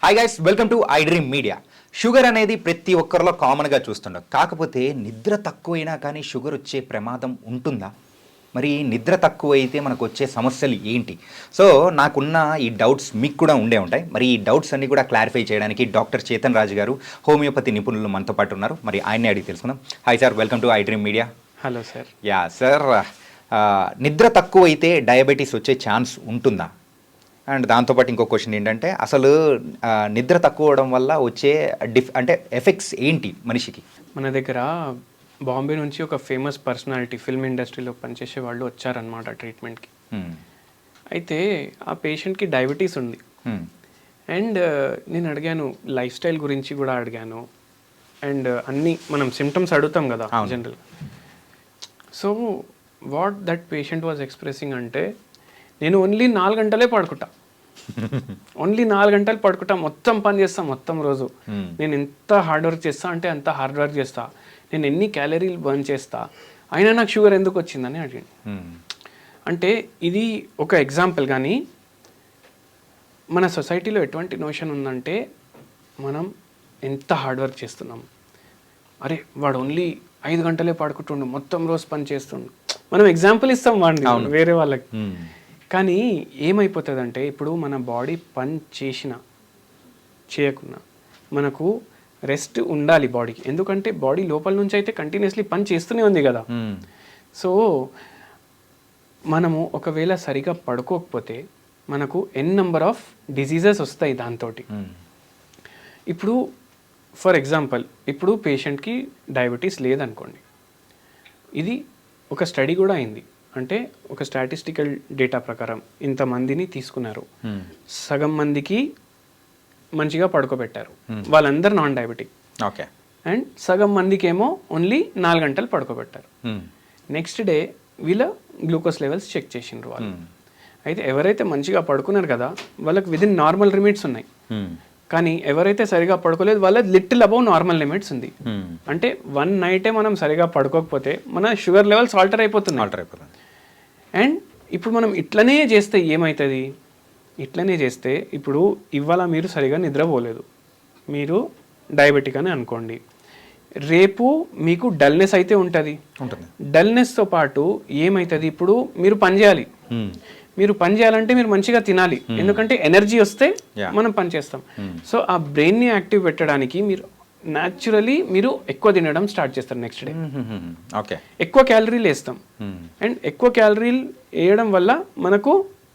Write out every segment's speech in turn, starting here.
Hi guys, welcome to I dream media. Sugar అనేది ప్రతి ఒక్కరిలో కామన్గా చూస్తుండం. కాకపోతే నిద్ర తక్కువైనా కానీ షుగర్ వచ్చే ప్రమాదం ఉంటుందా? మరి నిద్ర తక్కువ అయితే మనకు వచ్చే సమస్యలు ఏంటి? సో నాకున్న ఈ డౌట్స్ మీకు కూడా ఉండే ఉంటాయి. మరి ఈ డౌట్స్ అన్నీ కూడా క్లారిఫై చేయడానికి డాక్టర్ చేతన్ రాజు గారు, హోమియోపతి నిపుణులు మనతో పాటు ఉన్నారు. మరి ఆయన్ని అడిగి తెలుసుకుందాం. Hi sir, welcome to I dream media. Hello sir. Yeah sir, నిద్ర తక్కువ అయితే డయాబెటీస్ వచ్చే ఛాన్స్ ఉంటుందా? అండ్ దాంతోపాటు ఇంకో క్వశ్చన్ ఏంటంటే, అసలు నిద్ర తక్కువ అవడం వల్ల వచ్చే అంటే ఎఫెక్ట్స్ ఏంటి మనిషికి? మన దగ్గర బాంబే నుంచి ఒక ఫేమస్ పర్సనాలిటీ, ఫిల్మ్ ఇండస్ట్రీలో పనిచేసే వాళ్ళు వచ్చారనమాట ట్రీట్మెంట్కి. అయితే ఆ పేషెంట్కి డయాబెటీస్ ఉంది. అండ్ నేను అడిగాను, లైఫ్ స్టైల్ గురించి కూడా అడిగాను. అండ్ అన్నీ మనం సిమ్టమ్స్ అడుగుతాం కదా general. So what that patient was expressing అంటే, నేను ఓన్లీ 4 గంటలే పడుకుంటా, ఓన్లీ 4 గంటలు పడుకుంటా, మొత్తం పని చేస్తా, మొత్తం రోజు నేను ఎంత హార్డ్ వర్క్ చేస్తా అంటే అంత హార్డ్ వర్క్ చేస్తా, నేను ఎన్ని క్యాలరీలు బర్న్ చేస్తా, అయినా నాకు షుగర్ ఎందుకు వచ్చిందని అడిగాను. అంటే ఇది ఒక ఎగ్జాంపుల్. కానీ మన సొసైటీలో ఎటువంటి నోషన్ ఉందంటే, మనం ఎంత హార్డ్ వర్క్ చేస్తున్నాం, అరే వాడు ఓన్లీ 5 గంటలే పడుకుంటుండు, మొత్తం రోజు పని చేస్తుండు, మనం ఎగ్జాంపుల్ ఇస్తాం వాడిని వేరే వాళ్ళకి. కానీ ఏమైపోతుందంటే, ఇప్పుడు మన బాడీ పని చేసినా చేయకున్నా మనకు రెస్ట్ ఉండాలి బాడీకి. ఎందుకంటే బాడీ లోపల నుంచి అయితే కంటిన్యూస్లీ పని చేస్తూనే ఉంది కదా. సో మనము ఒకవేళ సరిగా పడుకోకపోతే మనకు నెంబర్ ఆఫ్ డిసీజెస్ వస్తాయి దాంతో. ఇప్పుడు ఫర్ ఎగ్జాంపుల్, ఇప్పుడు పేషెంట్కి డయాబెటీస్ లేదనుకోండి, ఇది ఒక స్టడీ కూడా అయింది. అంటే ఒక స్టాటిస్టికల్ డేటా ప్రకారం ఇంతమందిని తీసుకున్నారు, సగం మందికి మంచిగా పడుకోబెట్టారు, వాళ్ళందరూ నాన్ డయాబెటిక్. ఓకే. అండ్ సగం మందికి ఏమో ఓన్లీ 4 గంటలు పడుకోబెట్టారు. నెక్స్ట్ డే వీళ్ళ గ్లూకోజ్ లెవెల్స్ చెక్ చేసిండ్రు వాళ్ళు. అయితే ఎవరైతే మంచిగా పడుకున్నారు కదా, వాళ్ళకి విదిన్ నార్మల్ లిమిట్స్ ఉన్నాయి. కానీ ఎవరైతే సరిగా పడుకోలేదు వాళ్ళది లిటిల్ అబౌవ్ నార్మల్ లిమిట్స్ ఉంది. అంటే 1 నైటే మనం సరిగా పడుకోకపోతే మన షుగర్ లెవెల్స్ ఆల్టర్ అయిపోతుంది. అండ్ ఇప్పుడు మనం ఇట్లనే చేస్తే ఏమవుతుంది? ఇట్లనే చేస్తే ఇప్పుడు ఇవాళ మీరు సరిగా నిద్రపోలేదు, మీరు డయాబెటిక్ అని అనుకోండి, రేపు మీకు డల్నెస్ అయితే ఉంటుంది. డల్నెస్తో పాటు ఏమవుతుంది, ఇప్పుడు మీరు పని చేయాలి. మీరు పని చేయాలంటే మీరు మంచిగా తినాలి, ఎందుకంటే ఎనర్జీ వస్తే మనం పని చేస్తాం. సో ఆ బ్రెయిన్ని యాక్టివ్ పెట్టడానికి మీరు న్యాచురలీ మీరు ఎక్కువ తినడం స్టార్ట్ చేస్తారు నెక్స్ట్ డే. ఎక్కువ క్యాలరీలు వేస్తాం. అండ్ ఎక్కువ క్యాలరీలు వేయడం వల్ల మనకు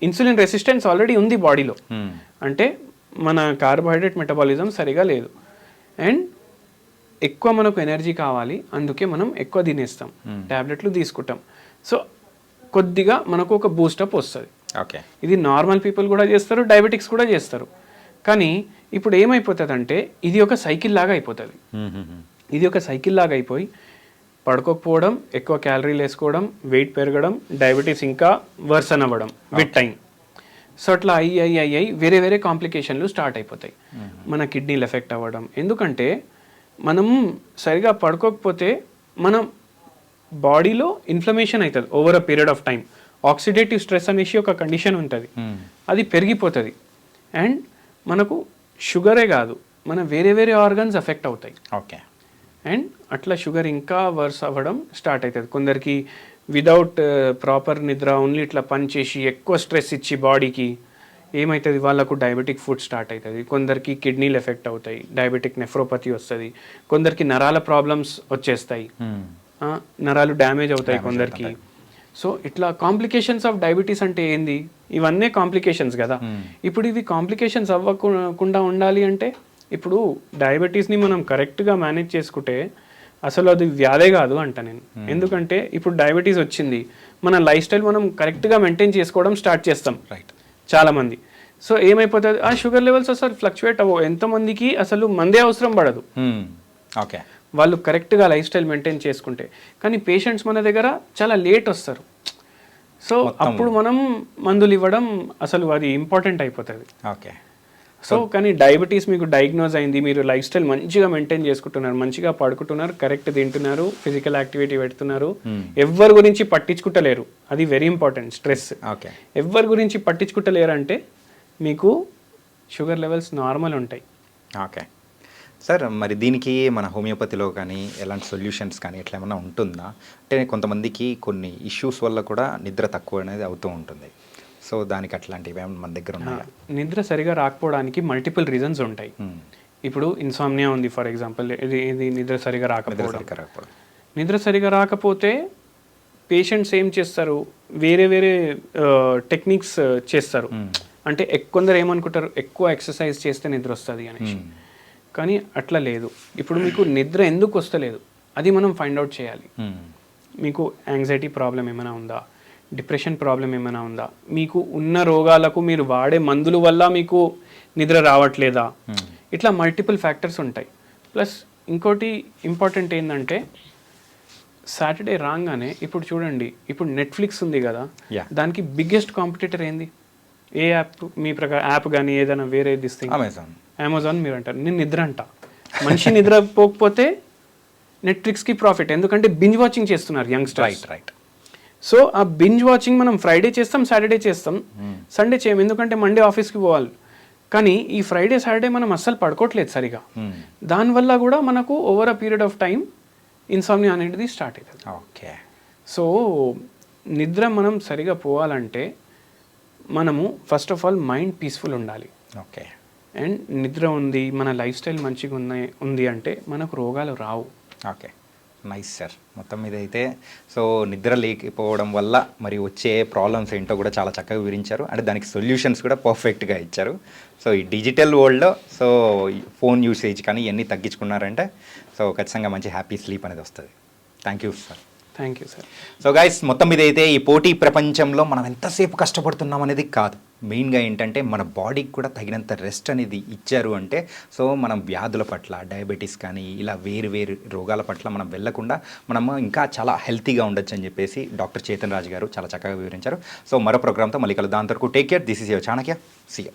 ఇన్సులిన్ రెసిస్టెన్స్ ఆల్రెడీ ఉంది బాడీలో. అంటే మన కార్బోహైడ్రేట్ మెటబాలిజం సరిగా లేదు. అండ్ ఎక్కువ మనకు ఎనర్జీ కావాలి, అందుకే మనం ఎక్కువ తినేస్తాం, ట్యాబ్లెట్లు తీసుకుంటాం. సో కొద్దిగా మనకు ఒక బూస్టప్ వస్తుంది. ఇది నార్మల్ పీపుల్ కూడా చేస్తారు, డయాబెటిక్స్ కూడా చేస్తారు. కానీ ఇప్పుడు ఏమైపోతుంది అంటే, ఇది ఒక సైకిల్ లాగా అయిపోతుంది. ఇది ఒక సైకిల్ లాగా అయిపోయి పడుకోకపోవడం, ఎక్కువ క్యాలరీలు వేసుకోవడం, వెయిట్ పెరగడం, డయాబెటీస్ ఇంకా వర్సన్ అవ్వడం విత్ టైం. సో అట్లా అయ్యి వేరే వేరే కాంప్లికేషన్లు స్టార్ట్ అయిపోతాయి. మన కిడ్నీలు ఎఫెక్ట్ అవ్వడం. ఎందుకంటే మనం సరిగా పడుకోకపోతే మనం బాడీలో ఇన్ఫ్లమేషన్ అవుతుంది over a period of time. Oxidative stress అనేసి ఒక కండిషన్ ఉంటుంది, అది పెరిగిపోతుంది. అండ్ మనకు షుగరే కాదు, మన వేరే వేరే ఆర్గన్స్ ఎఫెక్ట్ అవుతాయి. అండ్ అట్లా షుగర్ ఇంకా వర్స్ అవ్వడం స్టార్ట్ అవుతుంది. కొందరికి విదౌట్ ప్రాపర్ నిద్ర, ఓన్లీ ఇట్లా పని చేసి ఎక్కువ స్ట్రెస్ ఇచ్చి బాడీకి ఏమవుతుంది, వాళ్ళకు డయాబెటిక్ ఫుడ్ స్టార్ట్ అవుతుంది. కొందరికి కిడ్నీలు ఎఫెక్ట్ అవుతాయి, డయాబెటిక్ నెఫ్రోపతి వస్తుంది. కొందరికి నరాల ప్రాబ్లమ్స్ వచ్చేస్తాయి, నరాలు డ్యామేజ్ అవుతాయి కొందరికి. సో ఇట్లా కాంప్లికేషన్స్ ఆఫ్ డయాబెటీస్ అంటే ఏంది? ఇవన్నీ కాంప్లికేషన్స్ కదా. ఇప్పుడు ఇవి కాంప్లికేషన్స్ అవ్వకుండా ఉండాలి అంటే, ఇప్పుడు డయాబెటీస్ని మనం కరెక్ట్గా మేనేజ్ చేసుకుంటే అసలు అది వ్యాధే కాదు అంట నేను. ఎందుకంటే ఇప్పుడు డయాబెటీస్ వచ్చింది, మన లైఫ్ స్టైల్ మనం కరెక్ట్గా మెయింటైన్ చేసుకోవడం స్టార్ట్ చేస్తాం చాలామంది. సో ఏమైపోతుంది, ఆ షుగర్ లెవెల్స్ అసలు ఫ్లక్చువేట్ అవ్వవు. ఎంతమందికి అసలు మందే అవసరం పడదు, వాళ్ళు కరెక్ట్గా లైఫ్ స్టైల్ మెయింటైన్ చేసుకుంటే. కానీ పేషెంట్స్ మన దగ్గర చాలా లేట్ వస్తారు. సో అప్పుడు మనం మందులు ఇవ్వడం అసలు అది ఇంపార్టెంట్ అయిపోతుంది. సో కానీ డయాబెటీస్ మీకు డయాగ్నోజ్ అయింది, మీరు లైఫ్ స్టైల్ మంచిగా మెయింటైన్ చేసుకుంటున్నారు, మంచిగా పడుకుంటున్నారు, కరెక్ట్ తింటున్నారు, ఫిజికల్ యాక్టివిటీ పెడుతున్నారు, ఎవరి గురించి పట్టించుకుంటలేరు, అది వెరీ ఇంపార్టెంట్. స్ట్రెస్ ఎవరి గురించి పట్టించుకుంటలేరు అంటే మీకు షుగర్ లెవెల్స్ నార్మల్ ఉంటాయి. ఓకే సార్, మరి దీనికి మన హోమియోపతిలో కానీ ఎలాంటి సొల్యూషన్స్ కానీ ఎట్లా ఏమైనా ఉంటుందా? అంటే కొంతమందికి కొన్ని ఇష్యూస్ వల్ల కూడా నిద్ర తక్కువ అనేది అవుతూ ఉంటుంది. సో దానికి అట్లాంటివి ఏమైనా మన దగ్గర ఉన్నాయా? నిద్ర సరిగా రాకపోవడానికి మల్టిపుల్ రీజన్స్ ఉంటాయి. ఇప్పుడు ఇన్సామ్నియా ఉంది ఫర్ ఎగ్జాంపుల్, ఇది నిద్ర సరిగా రాకపోవడం. నిద్ర సరిగా రాకపోతే పేషెంట్స్ ఏం చేస్తారు, వేరే వేరే టెక్నిక్స్ చేస్తారు. అంటే కొందరు ఏమనుకుంటారు, ఎక్కువ ఎక్సర్సైజ్ చేస్తే నిద్ర వస్తుంది అనేసి. కానీ అట్లా లేదు. ఇప్పుడు మీకు నిద్ర ఎందుకు వస్తలేదు అది మనం ఫైండ్ అవుట్ చేయాలి. మీకు యాంగ్జైటీ ప్రాబ్లం ఏమైనా ఉందా, డిప్రెషన్ ప్రాబ్లం ఏమైనా ఉందా, మీకు ఉన్న రోగాలకు మీరు వాడే మందుల వల్ల మీకు నిద్ర రావట్లేదా, ఇట్లా మల్టిపుల్ ఫ్యాక్టర్స్ ఉంటాయి. ప్లస్ ఇంకోటి ఇంపార్టెంట్ ఏంటంటే సాటర్డే రాగానే ఇప్పుడు చూడండి, ఇప్పుడు నెట్ఫ్లిక్స్ ఉంది కదా, దానికి బిగ్గెస్ట్ కాంపిటీటర్ ఏంది? ఏ యాప్ మీ ప్రకారం యాప్ కానీ ఏదైనా వేరే దిస్తే అమెజాన్ మీరు అంటారు, నేను నిద్ర అంట. మనిషి నిద్ర పోకపోతే నెట్ఫ్లిక్స్కి ప్రాఫిట్, ఎందుకంటే బింజ్ వాచింగ్ చేస్తున్నారు యంగ్స్టర్స్. రైట్. సో ఆ బింజ్ వాచింగ్ మనం ఫ్రైడే చేస్తాం, సాటర్డే చేస్తాం, సండే చేయం, ఎందుకంటే మండే ఆఫీస్కి పోవాలి. కానీ ఈ ఫ్రైడే సాటర్డే మనం అస్సలు పడుకోవట్లేదు సరిగా. దానివల్ల కూడా మనకు over a period of time insomnia అనేది స్టార్ట్ అవుతుంది. ఓకే. సో నిద్ర మనం సరిగా పోవాలంటే మనము first of all mind peaceful ఉండాలి. ఓకే. అండ్ నిద్ర ఉంది, మన లైఫ్ స్టైల్ మంచిగా ఉంది అంటే మనకు రోగాలు రావు. Okay, nice sir. మొత్తం మీద అయితే సో నిద్ర లేకపోవడం వల్ల మరి వచ్చే ప్రాబ్లమ్స్ ఏంటో కూడా చాలా చక్కగా వివరించారు. అంటే దానికి సొల్యూషన్స్ కూడా పర్ఫెక్ట్గా ఇచ్చారు. సో ఈ డిజిటల్ వరల్డ్లో సో ఫోన్ యూసేజ్ కానీ ఇవన్నీ తగ్గించుకున్నారంటే సో ఖచ్చితంగా మంచి హ్యాపీ స్లీప్ అనేది వస్తుంది. Thank you sir. Thank you sir. So guys, మొత్తం మీద అయితే ఈ పోటీ ప్రపంచంలో మనం ఎంతసేపు కష్టపడుతున్నాం అనేది కాదు, మెయిన్గా ఏంటంటే మన బాడీకి కూడా తగినంత రెస్ట్ అనేది ఇచ్చారు అంటే సో మనం వ్యాధుల పట్ల, డయాబెటీస్ కానీ ఇలా వేరు వేరు రోగాల పట్ల మనం వెళ్లకుండా మనం ఇంకా చాలా హెల్తీగా ఉండొచ్చు అని చెప్పేసి డాక్టర్ చేతన్ రాజు గారు చాలా చక్కగా వివరించారు. సో మరో ప్రోగ్రామ్తో మళ్ళీ కలుద్దాం. అంతవరకు take care. This is your Chanakya. See you.